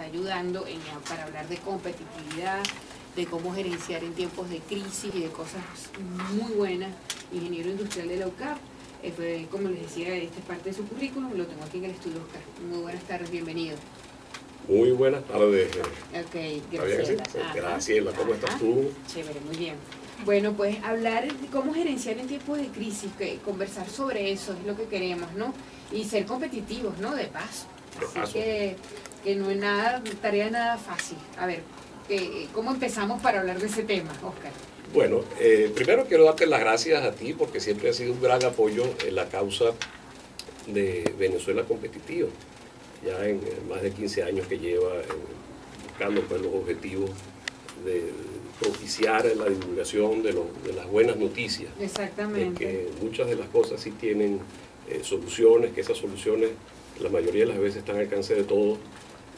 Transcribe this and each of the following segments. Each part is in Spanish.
ayudando para hablar de competitividad, de cómo gerenciar en tiempos de crisis y de cosas muy buenas. Ingeniero industrial de la UCAP. Como les decía, esta es parte de su currículum, lo tengo aquí en el estudio, Oscar. Muy buenas tardes, bienvenido. Muy buenas tardes. Ok, Graciela. Graciela, ¿cómo estás tú? Chévere, muy bien. Bueno, pues hablar de cómo gerenciar en tiempos de crisis, conversar sobre eso es lo que queremos, ¿no? Y ser competitivos, ¿no? De paso. Así que no es tarea nada fácil. A ver, ¿cómo empezamos para hablar de ese tema, Oscar? Bueno, primero quiero darte las gracias a ti porque siempre has sido un gran apoyo en la causa de Venezuela competitiva. Ya en más de 15 años que lleva buscando pues, los objetivos de propiciar la divulgación de las buenas noticias. Exactamente. De que muchas de las cosas sí tienen soluciones, que esas soluciones la mayoría de las veces están al alcance de todos.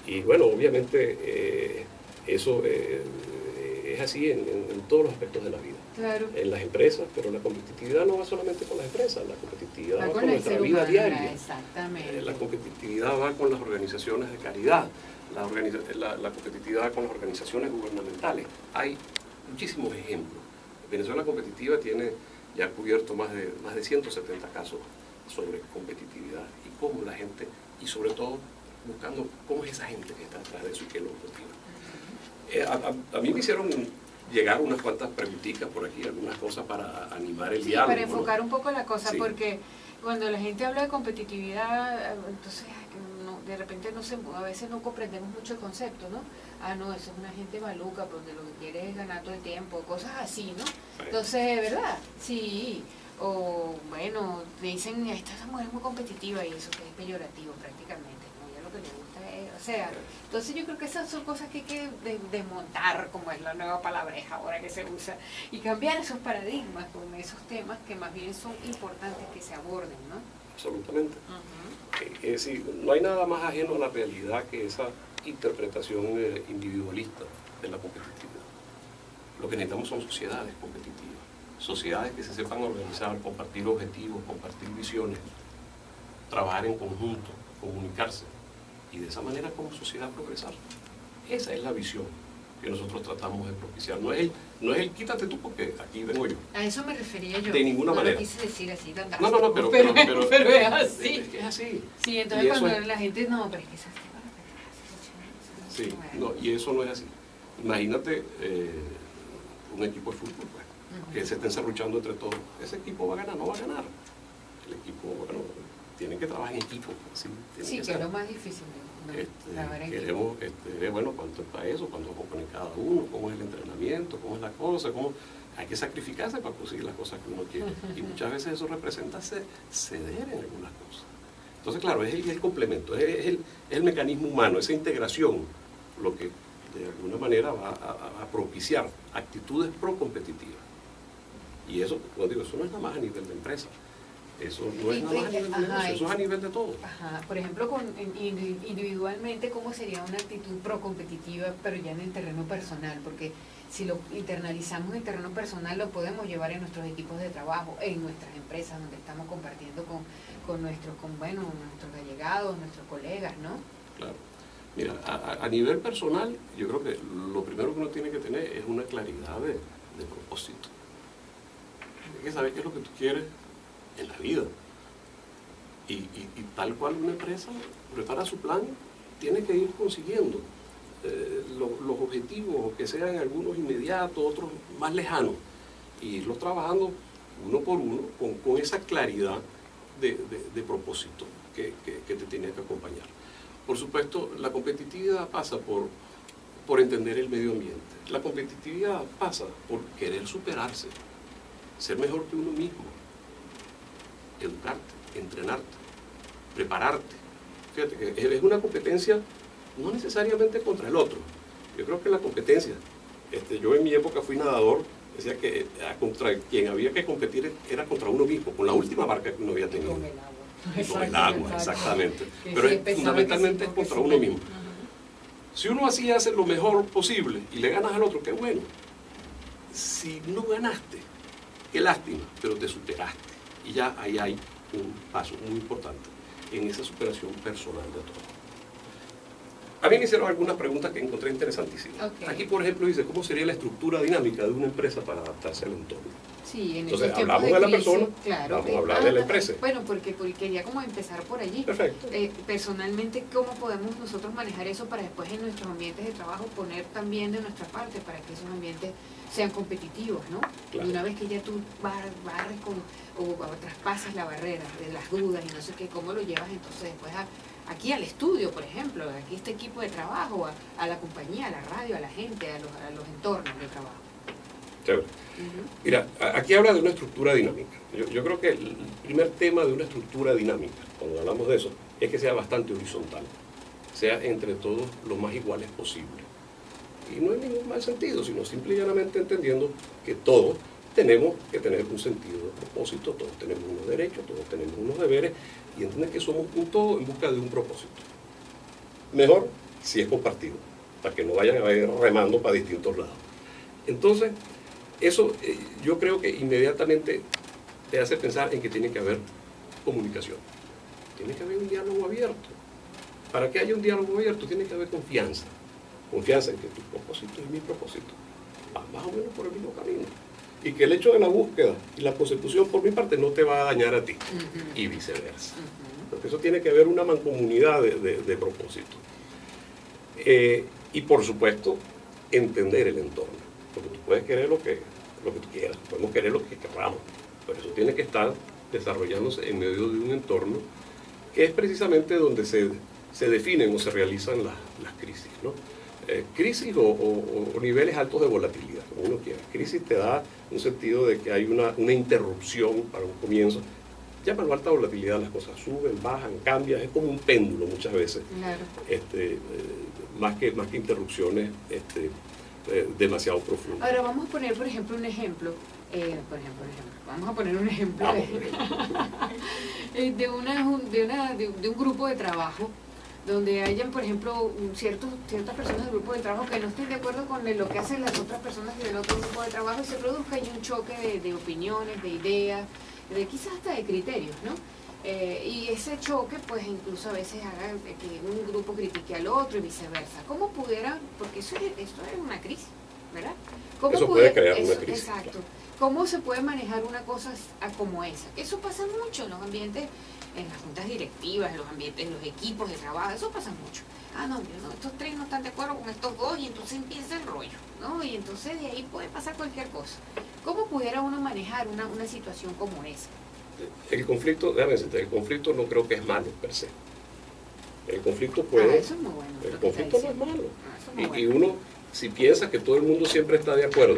Y bueno, obviamente eso es así en todos los aspectos de la vida. Claro. En las empresas, pero la competitividad no va solamente con las empresas, la competitividad va con nuestra vida diaria. Exactamente. La competitividad va con las organizaciones de caridad, la competitividad va con las organizaciones gubernamentales. Hay muchísimos ejemplos. Venezuela Competitiva tiene ya cubierto más de 170 casos sobre competitividad y cómo la gente, y sobre todo buscando cómo es esa gente que está detrás de eso y qué lo motiva. A mí me hicieron llegar unas cuantas preguntitas por aquí, algunas cosas para animar el diálogo. Para enfocar un poco la cosa, sí. Porque cuando la gente habla de competitividad, entonces de repente a veces no comprendemos mucho el concepto, ¿no? No, eso es una gente maluca, donde lo que quiere es ganar todo el tiempo, cosas así, ¿no? Entonces, ¿verdad? Sí. O bueno, dicen, esta mujer es muy competitiva y eso que es peyorativo prácticamente, ¿no? Ya lo que le gusta es, o sea, entonces yo creo que esas son cosas que hay que desmontar, como es la nueva palabreja ahora que se usa, y cambiar esos paradigmas con esos temas que más bien son importantes que se aborden, ¿no? Absolutamente. Es decir, no hay nada más ajeno a la realidad que esa interpretación individualista de la competitividad. Lo que necesitamos son sociedades competitivas. Sociedades que se sepan organizar, compartir objetivos, compartir visiones, trabajar en conjunto, comunicarse y de esa manera como sociedad progresar. Esa es la visión que nosotros tratamos de propiciar. No es el quítate tú porque aquí vengo yo. A eso me refería yo. De ninguna manera. No lo quise decir así tan No, pero es así. Es así. Sí, entonces cuando la gente, no, pero es que esas sí, no, y eso no es así. Imagínate un equipo de fútbol, pues, que se estén serruchando entre todos. Ese equipo va a ganar, no va a ganar. El equipo, bueno, tienen que trabajar en equipo. Sí, que es lo más difícil. Queremos, bueno, cuánto está eso, cuánto compone cada uno, cómo es el entrenamiento, cómo es la cosa, cómo hay que sacrificarse para conseguir las cosas que uno quiere. Y muchas veces eso representa ceder en algunas cosas. Entonces, claro, es el complemento, es el mecanismo humano, esa integración, lo que de alguna manera va a propiciar actitudes pro-competitivas. Y eso, como digo, eso no es nada más a nivel de empresa. Eso no es nada más a nivel de negocio, eso es a nivel de todo. Por ejemplo, individualmente, ¿cómo sería una actitud pro-competitiva, pero ya en el terreno personal? Porque si lo internalizamos en el terreno personal, lo podemos llevar en nuestros equipos de trabajo, en nuestras empresas, donde estamos compartiendo con nuestros allegados, nuestros colegas, ¿no? Claro. Mira, a nivel personal, yo creo que lo primero que uno tiene que tener es una claridad de propósito. Hay que saber qué es lo que tú quieres en la vida. Y tal cual una empresa prepara su plan, tiene que ir consiguiendo los objetivos, que sean algunos inmediatos, otros más lejanos, y irlos trabajando uno por uno con esa claridad de propósito que te tiene que acompañar. Por supuesto, la competitividad pasa por entender el medio ambiente. La competitividad pasa por querer superarse, ser mejor que uno mismo, educarte, entrenarte, prepararte. Fíjate que es una competencia no necesariamente contra el otro. Yo creo que la competencia, yo en mi época fui nadador, decía que contra quien había que competir era contra uno mismo, con la última marca que uno había tenido. Con el agua. Con el agua, exactamente. Pero fundamentalmente es contra uno mismo. Si uno así hace lo mejor posible y le ganas al otro, qué bueno. Si no ganaste, qué lástima, pero te superaste. Y ya ahí hay un paso muy importante en esa superación personal de todo. A mí me hicieron algunas preguntas que encontré interesantísimas. Okay. Aquí, por ejemplo, dice, ¿cómo sería la estructura dinámica de una empresa para adaptarse al entorno? Sí, en Entonces, estos tiempos hablamos de la crisis, persona, claro, vamos a hablar de la empresa. Bueno, porque quería como empezar por allí. Perfecto. Personalmente, ¿cómo podemos nosotros manejar eso para después en nuestros ambientes de trabajo poner también de nuestra parte para que esos ambientes sean competitivos, ¿no? Claro. Y una vez que ya tú barres o traspasas la barrera de las dudas y no sé qué, ¿cómo lo llevas entonces después aquí al estudio, por ejemplo, aquí este equipo de trabajo, a la compañía, a la radio, a la gente, a los entornos de trabajo? Chévere. Mira, aquí habla de una estructura dinámica. Yo creo que el primer tema de una estructura dinámica, cuando hablamos de eso, es que sea bastante horizontal, sea entre todos lo más iguales posible. Y no en ningún mal sentido, sino simple y llanamente entendiendo que todos tenemos que tener un sentido de propósito, todos tenemos unos derechos, todos tenemos unos deberes, y entender que somos un todo en busca de un propósito. Mejor si es compartido, para que no vayan a ir remando para distintos lados. Entonces, eso yo creo que inmediatamente te hace pensar en que tiene que haber comunicación. Tiene que haber un diálogo abierto. Para que haya un diálogo abierto tiene que haber confianza. Confianza en que tu propósito y mi propósito van más o menos por el mismo camino. Y que el hecho de la búsqueda y la consecución por mi parte no te va a dañar a ti. Y viceversa. Porque eso tiene que haber una mancomunidad de propósito. Y por supuesto, entender el entorno. Porque tú puedes querer lo que tú quieras, podemos querer lo que queramos, pero eso tiene que estar desarrollándose en medio de un entorno que es precisamente donde se definen o se realizan las crisis, ¿no? Crisis o niveles altos de volatilidad, como uno quiera. Crisis te da un sentido de que hay una interrupción para un comienzo. Llámalo alta volatilidad, las cosas suben, bajan, cambian, es como un péndulo muchas veces. Claro. Más que interrupciones demasiado profundas. Ahora vamos a poner, por ejemplo, un ejemplo. Vamos a poner un ejemplo de un grupo de trabajo donde hayan, por ejemplo, ciertas personas del grupo de trabajo que no estén de acuerdo con lo que hacen las otras personas del otro grupo de trabajo y se produzca ahí un choque de opiniones, de ideas, quizás hasta de criterios, ¿no? Y ese choque, pues incluso a veces haga que un grupo critique al otro y viceversa. ¿Cómo pudiera, porque esto es una crisis, ¿verdad? ¿Cómo eso puede crear una crisis. Exacto. ¿Cómo se puede manejar una cosa como esa? Eso pasa mucho en los ambientes, en las juntas directivas, en los ambientes, en los equipos de trabajo, eso pasa mucho. No, estos tres no están de acuerdo con estos dos y entonces empieza el rollo, ¿no? Y entonces de ahí puede pasar cualquier cosa. ¿Cómo pudiera uno manejar una situación como esa? El conflicto, déjame decirte, el conflicto no creo que es malo per se. El conflicto puede... eso es muy bueno. El conflicto no es malo. Eso es muy bueno. Y uno, si piensa que todo el mundo siempre está de acuerdo,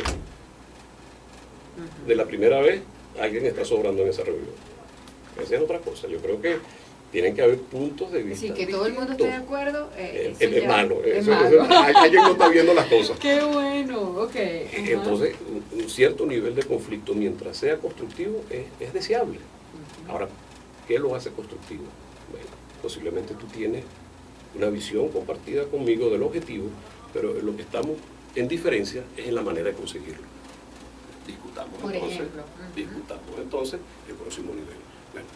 de la primera vez, alguien está sobrando en esa reunión. Esa es otra cosa. Yo creo que tienen que haber puntos de vista. Sí, que todo el mundo esté de acuerdo. Es malo. Es malo. Alguien no está viendo las cosas. Qué bueno, ok. Entonces, un cierto nivel de conflicto, mientras sea constructivo, es deseable. Ahora, ¿qué lo hace constructivo? Bueno, posiblemente tú tienes una visión compartida conmigo del objetivo, pero lo que estamos en diferencia es en la manera de conseguirlo. Discutamos entonces el próximo nivel. Bueno,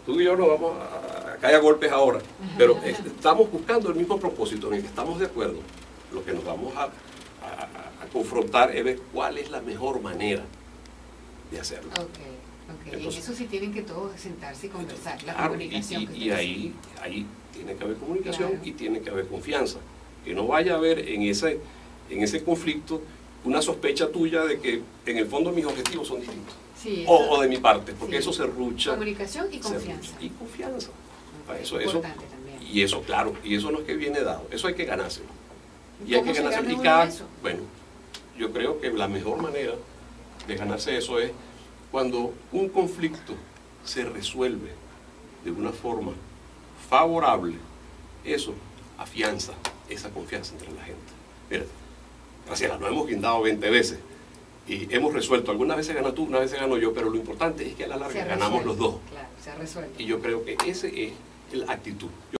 tú y yo no vamos a caer a golpes ahora, pero estamos buscando el mismo propósito en el que estamos de acuerdo. Lo que nos vamos a confrontar es ver cuál es la mejor manera de hacerlo. Entonces, en eso sí tienen que todos sentarse y conversar, la claro, comunicación. Y ahí tiene que haber comunicación, claro, y tiene que haber confianza. Que no vaya a haber en ese conflicto una sospecha tuya de que en el fondo mis objetivos son distintos. Sí, o de mi parte, porque eso se rucha. Comunicación y confianza. Y confianza. Eso, y eso, claro, y eso no es que viene dado, eso hay que ganárselo. Y hay que ganárselo. Bueno, yo creo que la mejor manera de ganarse eso es cuando un conflicto se resuelve de una forma favorable. Eso afianza esa confianza entre la gente. Mira, Graciela, nos hemos guindado 20 veces y hemos resuelto. Algunas veces ganas tú, unas veces gano yo, pero lo importante es que a la larga ganamos los dos. Claro, se resuelve. Y yo creo que esa es la actitud.